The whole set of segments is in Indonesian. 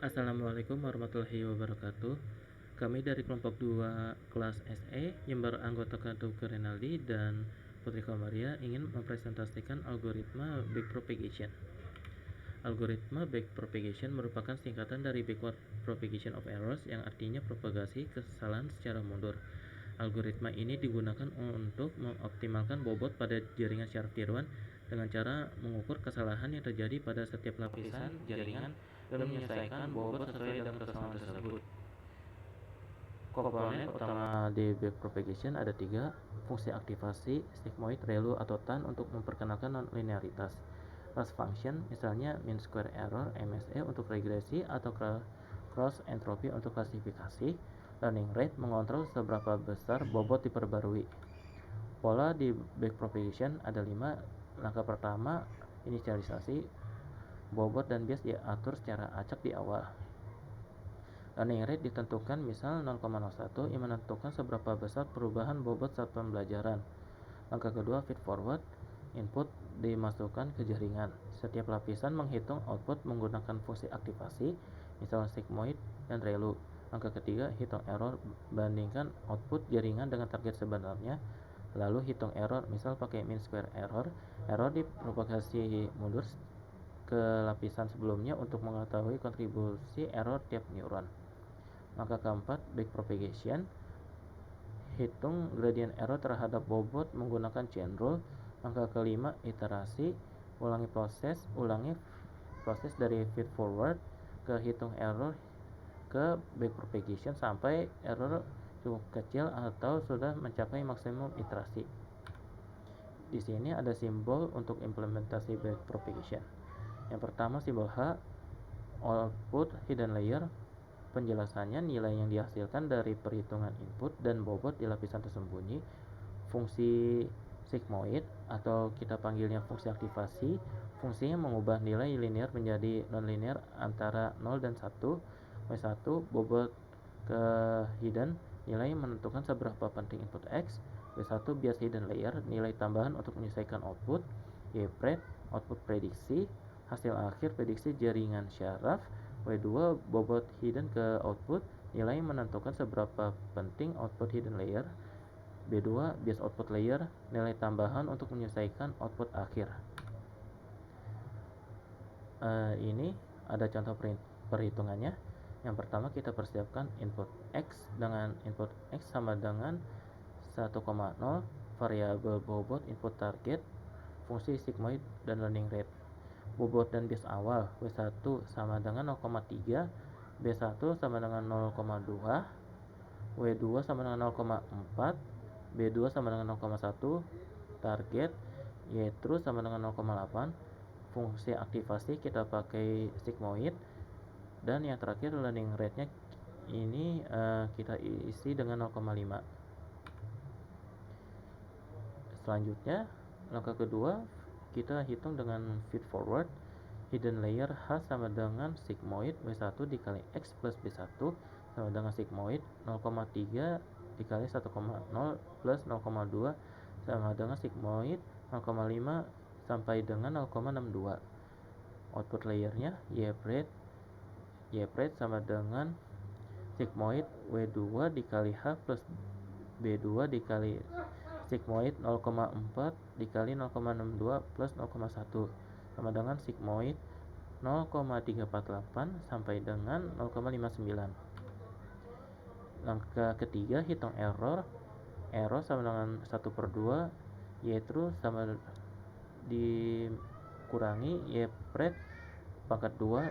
Assalamualaikum warahmatullahi wabarakatuh. Kami dari kelompok 2 kelas SE yang beranggotakan Tuker Renaldi dan Putri Kamaria ingin mempresentasikan algoritma backpropagation. Algoritma backpropagation merupakan singkatan dari backward propagation of errors yang artinya propagasi kesalahan secara mundur. Algoritma ini digunakan untuk mengoptimalkan bobot pada jaringan syaraf tiruan dengan cara mengukur kesalahan yang terjadi pada setiap lapisan jaringan dan menyelesaikan bobot sesuai dengan kesalahan tersebut. Komponen utama di backpropagation ada 3: fungsi aktivasi, sigmoid, ReLU atau TAN untuk memperkenalkan non-linearitas, loss function, misalnya mean square error (MSE) untuk regresi atau cross entropy untuk klasifikasi, learning rate mengontrol seberapa besar bobot diperbarui. Pola di backpropagation ada 5. Langkah pertama, inisialisasi. Bobot dan bias diatur secara acak di awal. Learning rate ditentukan, misal 0,01 yang menentukan seberapa besar perubahan bobot saat pembelajaran. Langkah kedua, feed forward. Input dimasukkan ke jaringan. Setiap lapisan menghitung output menggunakan fungsi aktivasi, misalnya sigmoid dan ReLU. Langkah ketiga, hitung error. Bandingkan output jaringan dengan target sebenarnya, lalu hitung error, misal pakai mean square error. Error dipropagasi mundur ke lapisan sebelumnya untuk mengetahui kontribusi error tiap neuron. Langkah keempat, backpropagation. Hitung gradient error terhadap bobot menggunakan chain rule. Langkah kelima, iterasi. Ulangi proses dari feed forward ke hitung error ke backpropagation sampai error cukup kecil atau sudah mencapai maksimum iterasi. Di sini ada simbol untuk implementasi backpropagation. Yang pertama, simbol H, output hidden layer. Penjelasannya, nilai yang dihasilkan dari perhitungan input dan bobot di lapisan tersembunyi. Fungsi sigmoid atau kita panggilnya fungsi aktivasi, fungsinya mengubah nilai linear menjadi non-linear antara 0 dan 1. W1, bobot ke hidden, nilai menentukan seberapa penting input X. W1, bias hidden layer, nilai tambahan untuk menyesuaikan output. Y-pred, output prediksi, hasil akhir prediksi jaringan syaraf. W2, bobot hidden ke output, nilai menentukan seberapa penting output hidden layer. B2, bias output layer, nilai tambahan untuk menyesuaikan output akhir. Ini ada contoh perhitungannya. Yang pertama, kita persiapkan input X dengan input X sama dengan 1,0, variabel bobot input target, fungsi sigmoid dan learning rate. Bobot dan bias awal, W1 sama dengan 0,3, B1 sama dengan 0,2, W2 sama dengan 0,4, B2 sama dengan 0,1, target, Y terus sama dengan 0,8. Fungsi aktivasi kita pakai sigmoid, dan yang terakhir learning rate-nya ini kita isi dengan 0,5. Selanjutnya, langkah kedua, kita hitung dengan feed forward. Hidden layer H sama dengan sigmoid W1 dikali X plus B1 sama dengan sigmoid 0,3 dikali 1,0 plus 0,2 sama dengan sigmoid 0,5 sampai dengan 0,62. Output layernya Y-pred sama dengan sigmoid W2 dikali H plus B2 dikali sigmoid 0,4 dikali 0,62 plus 0,1 sama dengan sigmoid 0,348 sampai dengan 0,59. Langkah ketiga, hitung error. Error sama dengan 1/2, Y terus sama dikurangi Y-pred pangkat 2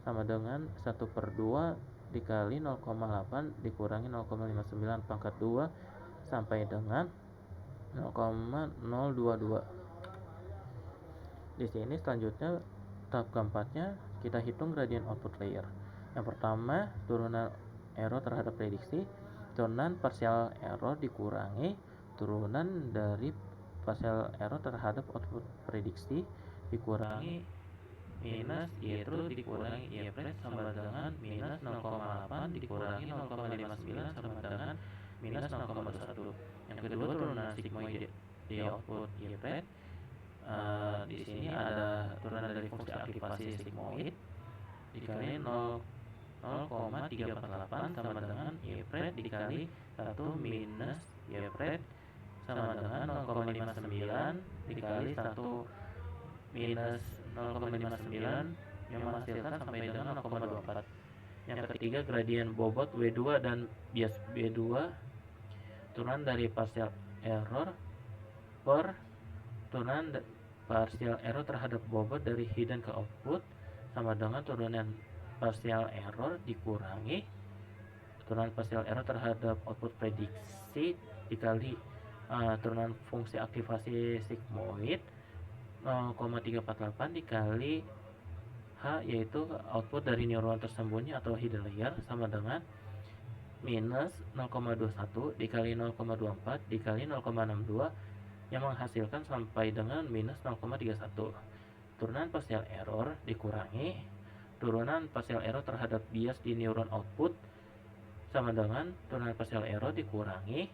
sama dengan 1/2 dikali 0,8 dikurangi 0,59 pangkat 2 sampai dengan 0,022. Di sini selanjutnya tahap keempatnya kita hitung gradient output layer. Yang pertama, turunan error terhadap prediksi. Turunan partial error dikurangi turunan dari partial error terhadap output prediksi dikurangi minus Y terus dikurangi Y-pred sama dengan minus 0,8 dikurangi 0,59 sama dengan minus 0,21. Yang kedua, turunan sigmoid di output Y-pred. Di sini ada turunan dari fungsi aktivasi sigmoid dikali 0,5 0,348 sama dengan Y pret dikali 1 minus Y pret sama dengan 0,59 dikali 1 minus 0,59 yang menghasilkan sampai dengan 0,24. Yang ketiga, gradien bobot W2 dan bias B2 turunan dari partial error per turunan partial error terhadap bobot dari hidden ke output sama dengan turunan partial error dikurangi turunan partial error terhadap output prediksi dikali turunan fungsi aktivasi sigmoid 0,348 dikali H, yaitu output dari neuron tersembunyi atau hidden layer, sama dengan minus 0,21 dikali 0,24 dikali 0,62 yang menghasilkan sampai dengan minus 0,31. Turunan partial error dikurangi turunan partial error terhadap bias di neuron output sama dengan turunan partial error dikurangi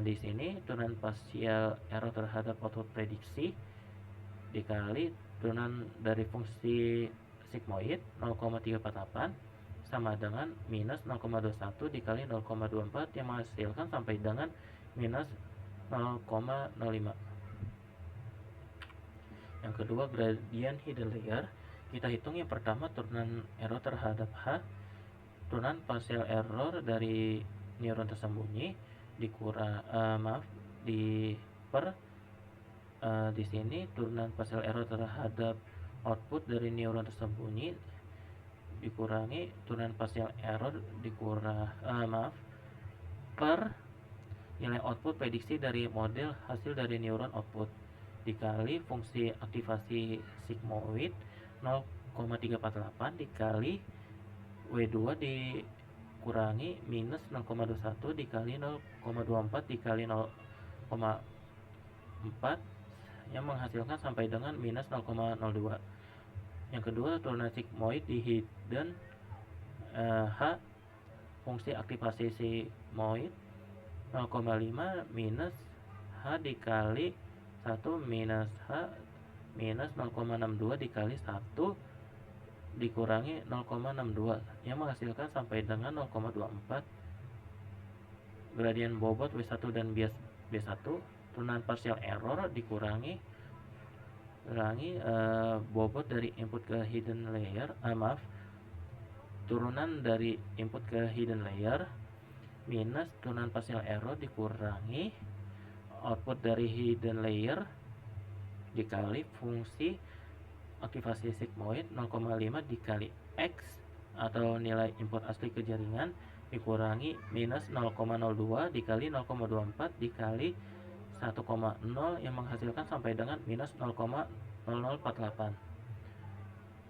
di sini turunan partial error terhadap output prediksi dikali turunan dari fungsi sigmoid 0,348 sama dengan minus 0,21 dikali 0,24 yang menghasilkan sampai dengan minus 0,05. Yang kedua, gradien hidden layer. Kita hitung yang pertama turunan error terhadap H, turunan partial error dari neuron tersembunyi di sini turunan partial error terhadap output dari neuron tersembunyi dikurangi turunan partial error per nilai output prediksi dari model hasil dari neuron output dikali fungsi aktivasi sigmoid 0,348 dikali W2 dikurangi minus 0,21 dikali 0,24 dikali 0,4 yang menghasilkan sampai dengan minus 0,02. Yang kedua, turunan sigmoid di hidden H, fungsi aktivasi sigmoid 0,5 minus H dikali 1 minus H minus 0,62 dikali 1 dikurangi 0,62 yang menghasilkan sampai dengan 0,24. Gradien bobot W1 dan bias B1, turunan partial error dikurangi bobot dari input ke hidden layer turunan dari input ke hidden layer minus turunan partial error dikurangi output dari hidden layer dikali fungsi aktivasi sigmoid 0,5 dikali X atau nilai input asli ke jaringan dikurangi minus 0,02 dikali 0,24 dikali 1,0 yang menghasilkan sampai dengan minus 0,0048.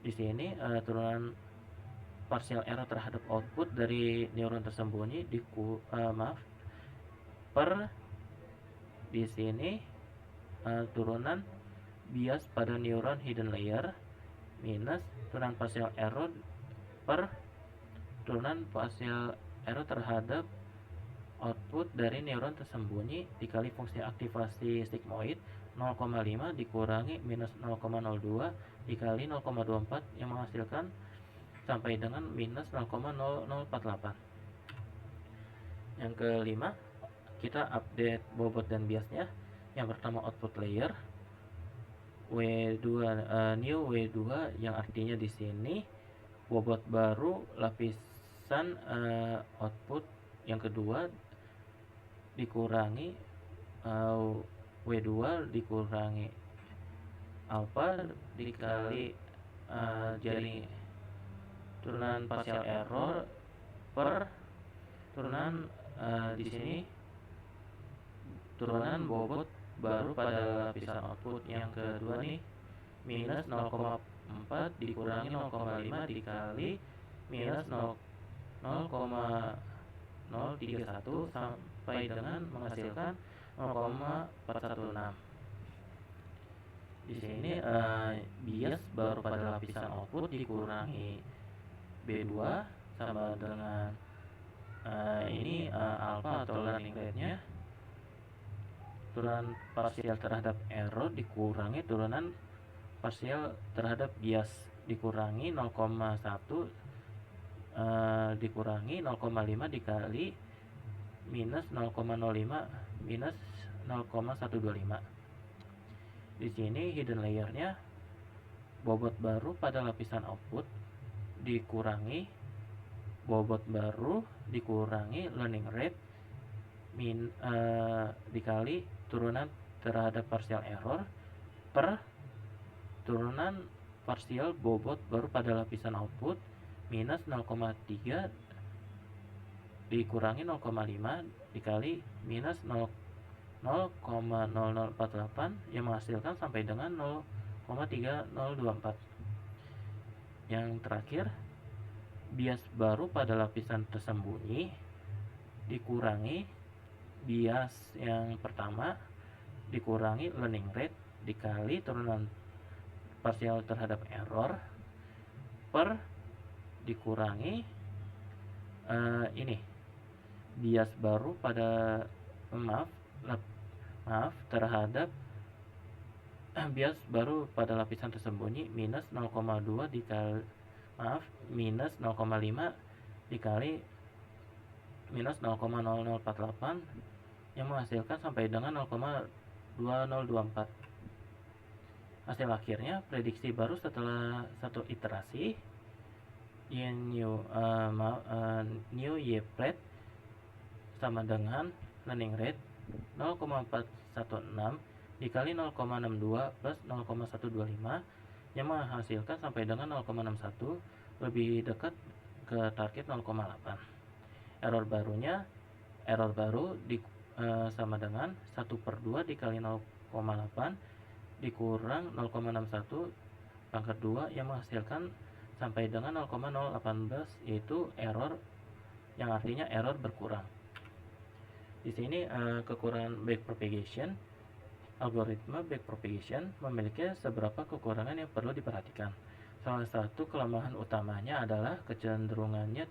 Di sini turunan partial error terhadap output dari neuron tersembunyi per di sini turunan bias pada neuron hidden layer minus turunan partial error per turunan partial error terhadap output dari neuron tersembunyi dikali fungsi aktivasi sigmoid 0,5 dikurangi minus 0,02 dikali 0,24 yang menghasilkan sampai dengan minus 0,0048. Yang kelima, kita update bobot dan biasnya. Yang pertama, output layer W2 new W2 yang artinya di sini bobot baru lapisan output. Yang kedua dikurangi W2 dikurangi alpha dikali jadi turunan partial error per turunan di sini turunan bobot baru pada lapisan output. Yang kedua nih minus 0,4 dikurangi 0,5 dikali minus 0,031 sampai dengan menghasilkan 0,416. Di sini bias baru pada lapisan output dikurangi B2 sama dengan ini alpha atau learning rate-nya. Turunan partial terhadap error dikurangi turunan partial terhadap bias dikurangi 0,1 dikurangi 0,5 dikali minus 0,05 minus 0,125. Di sini hidden layernya bobot baru pada lapisan output dikurangi bobot baru dikurangi learning rate dikali turunan terhadap partial error per turunan partial bobot baru pada lapisan output minus 0,3 dikurangi 0,5 dikali minus 0,0048 yang menghasilkan sampai dengan 0,3024. Yang terakhir, bias baru pada lapisan tersembunyi dikurangi bias yang pertama dikurangi learning rate dikali turunan partial terhadap error per dikurangi bias baru pada terhadap bias baru pada lapisan tersembunyi minus 0,2 dikali minus 0,5 dikali minus 0,0048 yang menghasilkan sampai dengan 0,2024. Hasil akhirnya prediksi baru setelah satu iterasi new y plate sama dengan learning rate 0,416 dikali 0,62 plus 0,125 yang menghasilkan sampai dengan 0,61 lebih dekat ke target 0,8. Error baru sama dengan 1/2 dikali 0,8 dikurang 0,61 pangkat 2 yang menghasilkan sampai dengan 0,018 yaitu error yang artinya error berkurang. Di sini kekurangan backpropagation. Algoritma backpropagation memiliki beberapa kekurangan yang perlu diperhatikan. Salah satu kelemahan utamanya adalah kecenderungannya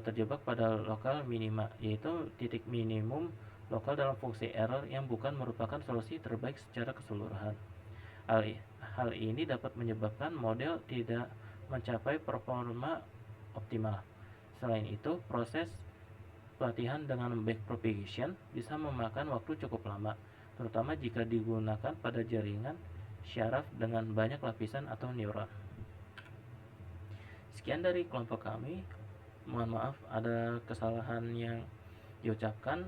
terjebak pada lokal minima, yaitu titik minimum lokal dalam fungsi error yang bukan merupakan solusi terbaik secara keseluruhan. Hal ini dapat menyebabkan model tidak mencapai performa optimal. Selain itu, proses pelatihan dengan backpropagation bisa memakan waktu cukup lama, terutama jika digunakan pada jaringan syaraf dengan banyak lapisan atau neuron. Sekian dari kelompok kami. Mohon maaf ada kesalahan yang diucapkan.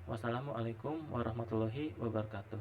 Wassalamualaikum warahmatullahi wabarakatuh.